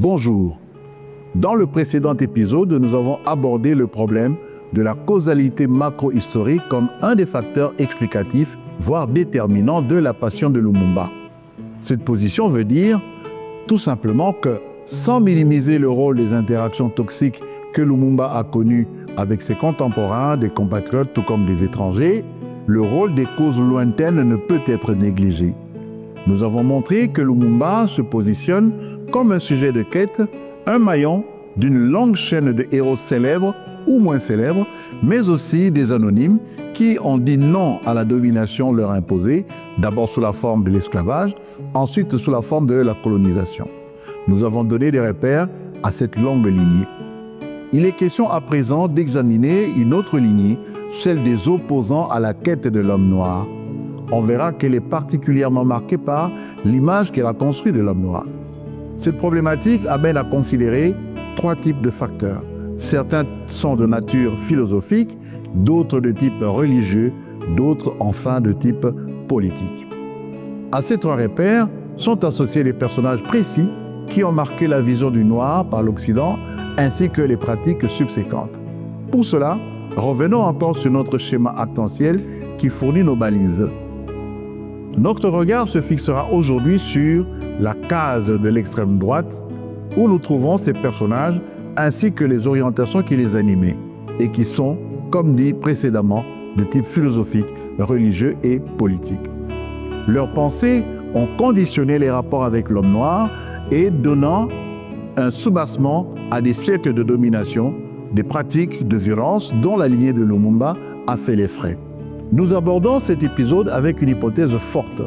Bonjour. Dans le précédent épisode, nous avons abordé le problème de la causalité macro-historique comme un des facteurs explicatifs, voire déterminants de la passion de Lumumba. Cette position veut dire tout simplement que, sans minimiser le rôle des interactions toxiques que Lumumba a connues avec ses contemporains, des compatriotes tout comme des étrangers, le rôle des causes lointaines ne peut être négligé. Nous avons montré que Lumumba se positionne comme un sujet de quête, un maillon d'une longue chaîne de héros célèbres ou moins célèbres, mais aussi des anonymes qui ont dit non à la domination leur imposée, d'abord sous la forme de l'esclavage, ensuite sous la forme de la colonisation. Nous avons donné des repères à cette longue lignée. Il est question à présent d'examiner une autre lignée, celle des opposants à la quête de l'homme noir. On verra qu'elle est particulièrement marquée par l'image qu'elle a construite de l'homme noir. Cette problématique amène à considérer trois types de facteurs. Certains sont de nature philosophique, d'autres de type religieux, d'autres enfin de type politique. À ces trois repères sont associés des personnages précis qui ont marqué la vision du noir par l'Occident ainsi que les pratiques subséquentes. Pour cela, revenons encore sur notre schéma actentiel qui fournit nos balises. Notre regard se fixera aujourd'hui sur la case de l'extrême droite où nous trouvons ces personnages ainsi que les orientations qui les animaient et qui sont, comme dit précédemment, de type philosophique, religieux et politique. Leurs pensées ont conditionné les rapports avec l'homme noir et donnant un soubassement à des siècles de domination, des pratiques de violence dont la lignée de Lumumba a fait les frais. Nous abordons cet épisode avec une hypothèse forte,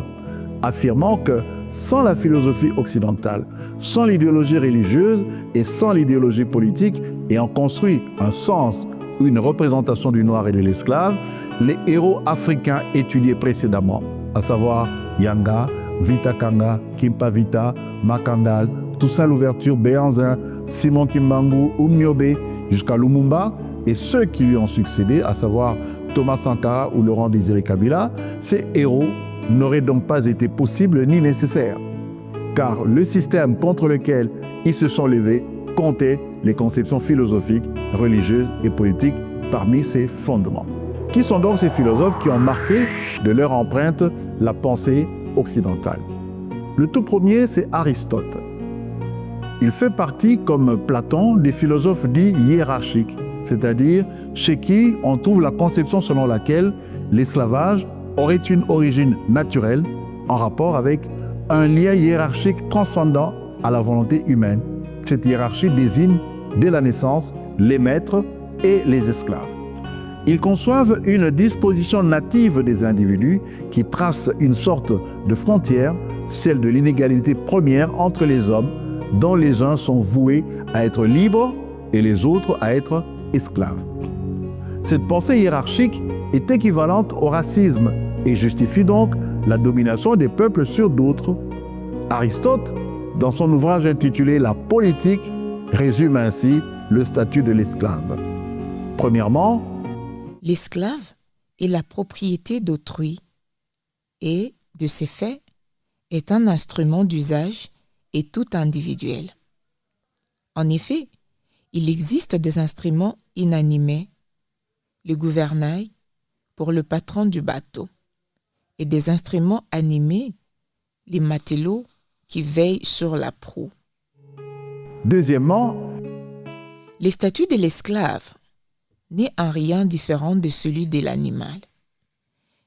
affirmant que sans la philosophie occidentale, sans l'idéologie religieuse et sans l'idéologie politique ayant construit un sens ou une représentation du noir et de l'esclave, les héros africains étudiés précédemment, à savoir Yanga, Vita Kanga, Kimpa Vita, Makandal, Toussaint Louverture, Béhanzin, Simon Kimbangu, Oumiobe, jusqu'à Lumumba, et ceux qui lui ont succédé, à savoir Thomas Sankara ou Laurent Désiré Kabila, ces héros n'auraient donc pas été possibles ni nécessaires, car le système contre lequel ils se sont levés comptait les conceptions philosophiques, religieuses et politiques parmi ses fondements. Qui sont donc ces philosophes qui ont marqué de leur empreinte la pensée occidentale? Le tout premier, c'est Aristote. Il fait partie, comme Platon, des philosophes dits hiérarchiques, c'est-à-dire chez qui on trouve la conception selon laquelle l'esclavage aurait une origine naturelle en rapport avec un lien hiérarchique transcendant à la volonté humaine. Cette hiérarchie désigne dès la naissance les maîtres et les esclaves. Ils conçoivent une disposition native des individus qui trace une sorte de frontière, celle de l'inégalité première entre les hommes, dont les uns sont voués à être libres et les autres à être esclaves. Cette pensée hiérarchique est équivalente au racisme et justifie donc la domination des peuples sur d'autres. Aristote, dans son ouvrage intitulé « La politique », résume ainsi le statut de l'esclave. Premièrement, l'esclave est la propriété d'autrui et, de ces faits, est un instrument d'usage et tout individuel. En effet, il existe des instruments inanimés, le gouvernail pour le patron du bateau, et des instruments animés, les matelots qui veillent sur la proue. Deuxièmement, le statut de l'esclave n'est en rien différent de celui de l'animal.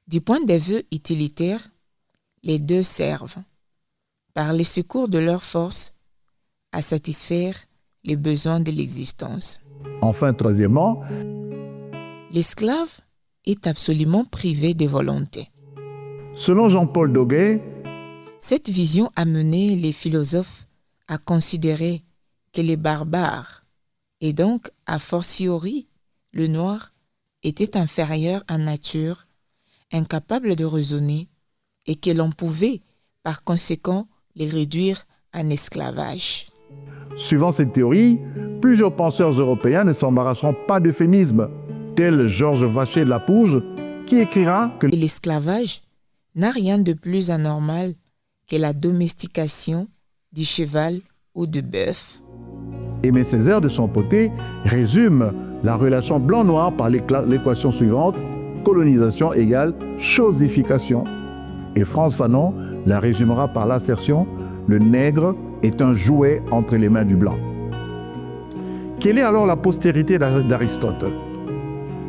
Du point de vue utilitaire, les deux servent, par le secours de leur force, à satisfaire les besoins de l'existence. Enfin, troisièmement, l'esclave est absolument privé de volonté. Selon Jean-Paul Doguet, cette vision a mené les philosophes à considérer que les barbares, et donc a fortiori le noir, était inférieur en nature, incapable de raisonner, et que l'on pouvait, par conséquent, les réduire en esclavage. Suivant cette théorie, plusieurs penseurs européens ne s'embarrasseront pas d'euphémismes, tel Georges Vacher de la Pouge, qui écrira que l'esclavage n'a rien de plus anormal que la domestication du cheval ou de bœuf. Aimé Césaire, de son côté, résume la relation blanc-noir par l'équation suivante: colonisation égale chosification. Et Frantz Fanon la résumera par l'assertion: le nègre est un jouet entre les mains du blanc. Quelle est alors la postérité d'Aristote?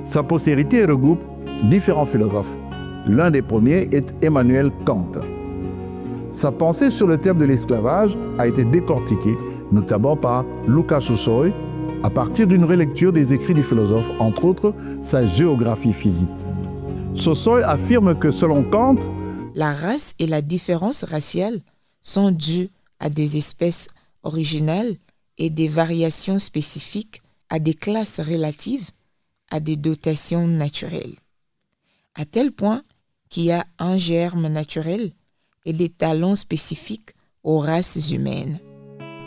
Sa postérité regroupe différents philosophes. L'un des premiers est Emmanuel Kant. Sa pensée sur le thème de l'esclavage a été décortiquée, notamment par Lucas Sossoy, à partir d'une relecture des écrits du philosophe, entre autres sa géographie physique. Sossoy affirme que, selon Kant, la race et la différence raciale sont dues à des espèces originales et des variations spécifiques à des classes relatives à des dotations naturelles, à tel point qu'il y a un germe naturel et des talents spécifiques aux races humaines.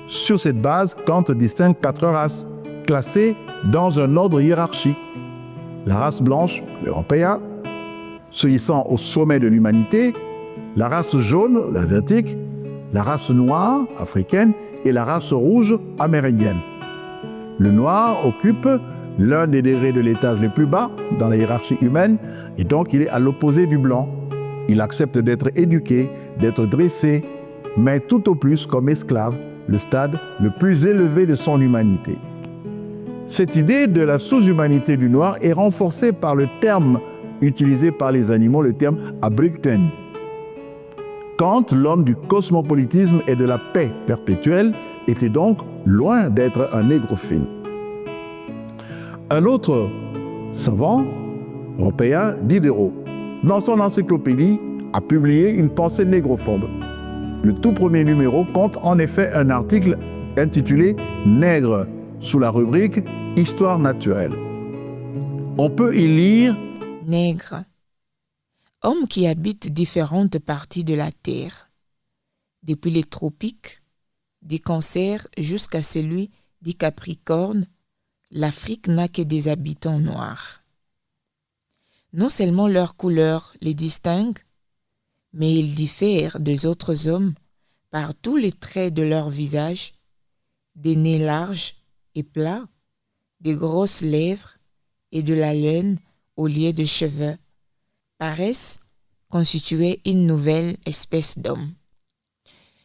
Sur cette base, Kant distingue 4 races, classées dans un ordre hiérarchique. La race blanche, l'Européen, se hissant au sommet de l'humanité, la race jaune, l'Asiatique, la race noire, africaine, et la race rouge, amérindienne. Le noir occupe l'un des degrés de l'étage les plus bas dans la hiérarchie humaine, et donc il est à l'opposé du blanc. Il accepte d'être éduqué, d'être dressé, mais tout au plus comme esclave, le stade le plus élevé de son humanité. Cette idée de la sous-humanité du noir est renforcée par le terme utilisé par les animaux, le terme abricten. Kant, l'homme du cosmopolitisme et de la paix perpétuelle, était donc loin d'être un négrophile. Un autre savant européen, Diderot, dans son encyclopédie, a publié une pensée négrophobe. Le tout premier numéro compte en effet un article intitulé « Nègre » sous la rubrique « Histoire naturelle ». On peut y lire « Nègre, homme qui habite différentes parties de la terre, depuis les tropiques, du Cancer jusqu'à celui du Capricorne, l'Afrique n'a que des habitants noirs. Non seulement leur couleur les distingue, mais ils diffèrent des autres hommes par tous les traits de leur visage, des nez larges et plats, des grosses lèvres et de la laine au lieu de cheveux, paraissent constituer une nouvelle espèce d'homme.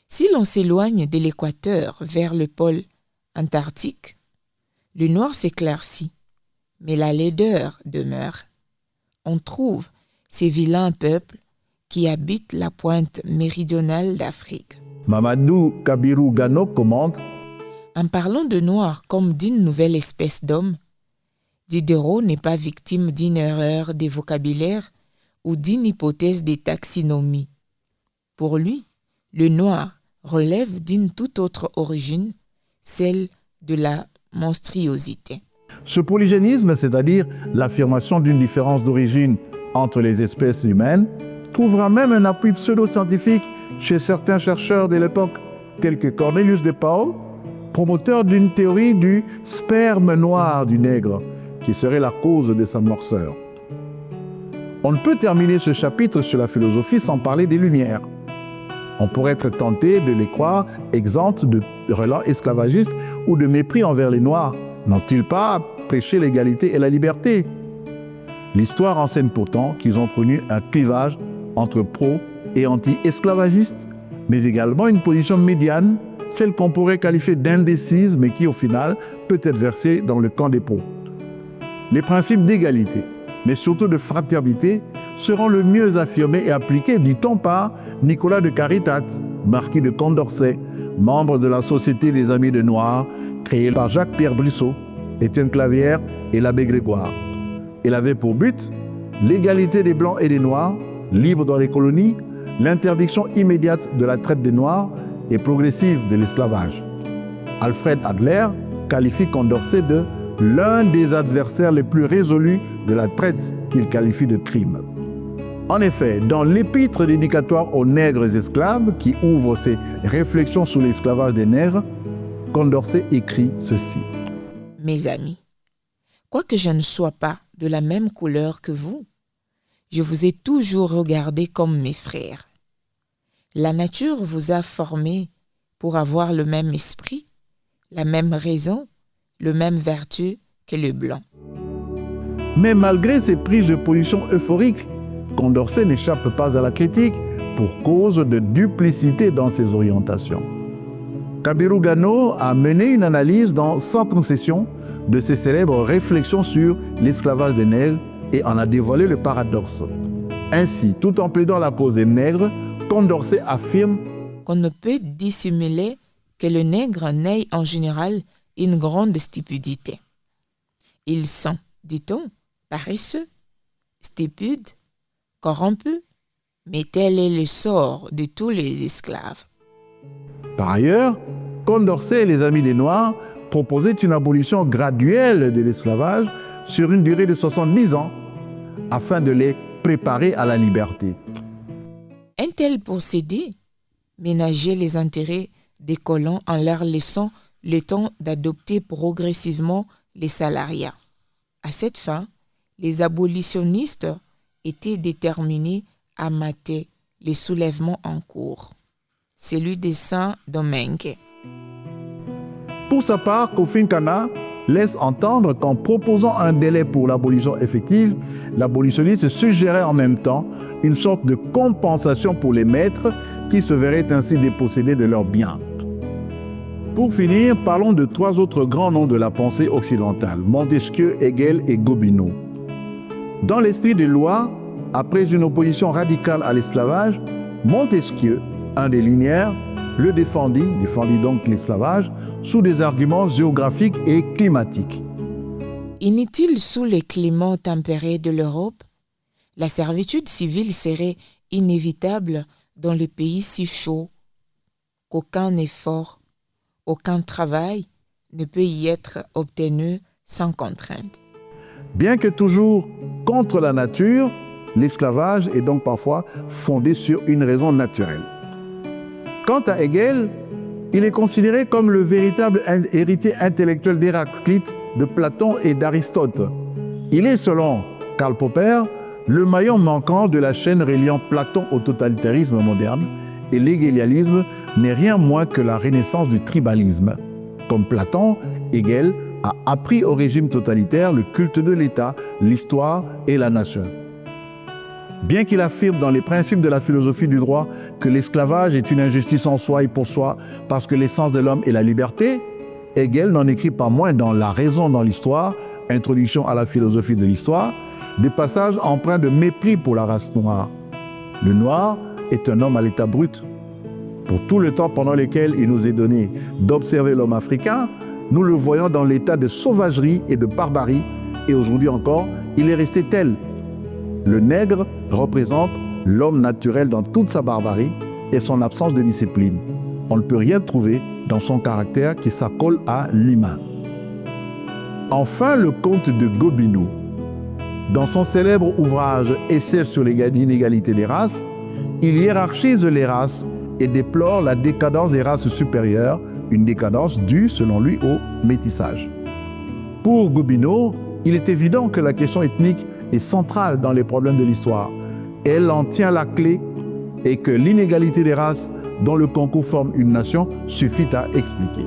Si l'on s'éloigne de l'équateur vers le pôle antarctique, le noir s'éclaircit, mais la laideur demeure. On trouve ces vilains peuples qui habitent la pointe méridionale d'Afrique. Mamadou Kabirou Gano commente: en parlant de noirs comme d'une nouvelle espèce d'homme, Diderot n'est pas victime d'une erreur de vocabulaire ou d'une hypothèse de taxinomie. Pour lui, le noir relève d'une toute autre origine, celle de la monstruosité. Ce polygénisme, c'est-à-dire l'affirmation d'une différence d'origine entre les espèces humaines, trouvera même un appui pseudo-scientifique chez certains chercheurs de l'époque, tels que Cornelius de Paul, promoteur d'une théorie du sperme noir du nègre, qui serait la cause de sa noirceur. On ne peut terminer ce chapitre sur la philosophie sans parler des Lumières. On pourrait être tenté de les croire exemptes de relents esclavagistes ou de mépris envers les Noirs. N'ont-ils pas prêché l'égalité et la liberté? L'histoire enseigne pourtant qu'ils ont connu un clivage entre pro et anti-esclavagistes, mais également une position médiane, celle qu'on pourrait qualifier d'indécise, mais qui au final peut être versée dans le camp des pros. Les principes d'égalité, mais surtout de fraternité, seront le mieux affirmés et appliqués, dit-on, par Nicolas de Caritat, marquis de Condorcet, membre de la Société des Amis de Noirs, créée par Jacques-Pierre Brissot, Étienne Clavière et l'abbé Grégoire. Elle avait pour but l'égalité des Blancs et des Noirs, libres dans les colonies, l'interdiction immédiate de la traite des Noirs et progressive de l'esclavage. Alfred Adler qualifie Condorcet de l'un des adversaires les plus résolus de la traite qu'il qualifie de crime. En effet, dans l'épître dédicatoire aux nègres esclaves, qui ouvre ses réflexions sur l'esclavage des nègres, Condorcet écrit ceci. Mes amis, quoique je ne sois pas de la même couleur que vous, je vous ai toujours regardé comme mes frères. La nature vous a formés pour avoir le même esprit, la même raison, le même vertu que le blanc. Mais malgré ces prises de position euphoriques, Condorcet n'échappe pas à la critique pour cause de duplicité dans ses orientations. Kabiru Gano a mené une analyse sans concession de ses célèbres réflexions sur l'esclavage des nègres et en a dévoilé le paradoxe. Ainsi, tout en plaidant la cause des nègres, Condorcet affirme qu'on ne peut dissimuler que le nègre n'ait en général une grande stupidité. Ils sont, dit-on, paresseux, stupides, corrompus, mais tel est le sort de tous les esclaves. Par ailleurs, Condorcet et les Amis des Noirs proposaient une abolition graduelle de l'esclavage sur une durée de 70 ans afin de les préparer à la liberté. Un tel procédé ménageait les intérêts des colons en leur laissant le temps d'adopter progressivement les salariats. À cette fin, les abolitionnistes étaient déterminés à mater les soulèvements en cours, celui de Saint-Domingue. Pour sa part, Kofi Nkana laisse entendre qu'en proposant un délai pour l'abolition effective, l'abolitionniste suggérait en même temps une sorte de compensation pour les maîtres qui se verraient ainsi dépossédés de leurs biens. Pour finir, parlons de trois autres grands noms de la pensée occidentale, Montesquieu, Hegel et Gobineau. Dans l'esprit des lois, après une opposition radicale à l'esclavage, Montesquieu, un des Lumières, le défendit donc l'esclavage, sous des arguments géographiques et climatiques. Inutile sous le climat tempéré de l'Europe, la servitude civile serait inévitable dans le pays si chaud qu'aucun effort, aucun travail ne peut y être obtenu sans contrainte. Bien que toujours contre la nature, l'esclavage est donc parfois fondé sur une raison naturelle. Quant à Hegel, il est considéré comme le véritable héritier intellectuel d'Héraclite, de Platon et d'Aristote. Il est, selon Karl Popper, le maillon manquant de la chaîne reliant Platon au totalitarisme moderne, et l'hégélianisme n'est rien moins que la renaissance du tribalisme. Comme Platon, Hegel a appris au régime totalitaire le culte de l'État, l'histoire et la nation. Bien qu'il affirme dans les principes de la philosophie du droit que l'esclavage est une injustice en soi et pour soi parce que l'essence de l'homme est la liberté, Hegel n'en écrit pas moins dans La raison dans l'histoire, introduction à la philosophie de l'histoire, des passages empreints de mépris pour la race noire. Le noir est un homme à l'état brut. Pour tout le temps pendant lequel il nous est donné d'observer l'homme africain, nous le voyons dans l'état de sauvagerie et de barbarie, et aujourd'hui encore, il est resté tel. Le nègre représente l'homme naturel dans toute sa barbarie et son absence de discipline. On ne peut rien trouver dans son caractère qui s'accole à l'humain. Enfin, le comte de Gobineau. Dans son célèbre ouvrage « Essai sur l'inégalité des races », il hiérarchise les races et déplore la décadence des races supérieures, une décadence due, selon lui, au métissage. Pour Gobineau, il est évident que la question ethnique est centrale dans les problèmes de l'histoire. Elle en tient la clé et que l'inégalité des races dont le concours forme une nation suffit à expliquer.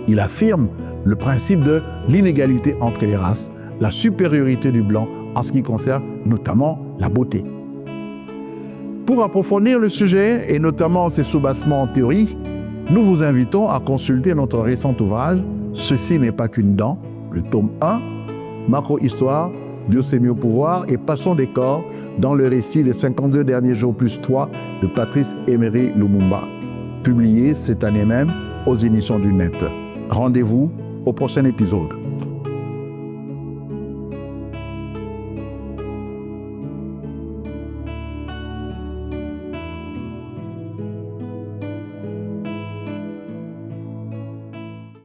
Il affirme le principe de l'inégalité entre les races, la supériorité du blanc en ce qui concerne notamment la beauté. Pour approfondir le sujet et notamment ses soubassements théoriques, nous vous invitons à consulter notre récent ouvrage « Ceci n'est pas qu'une dent », le tome 1, Macro-histoire, Biosémie au pouvoir et Passons des corps dans le récit Les 52 derniers jours plus 3 de Patrice Emery Lumumba, publié cette année même aux éditions du Net. Rendez-vous au prochain épisode.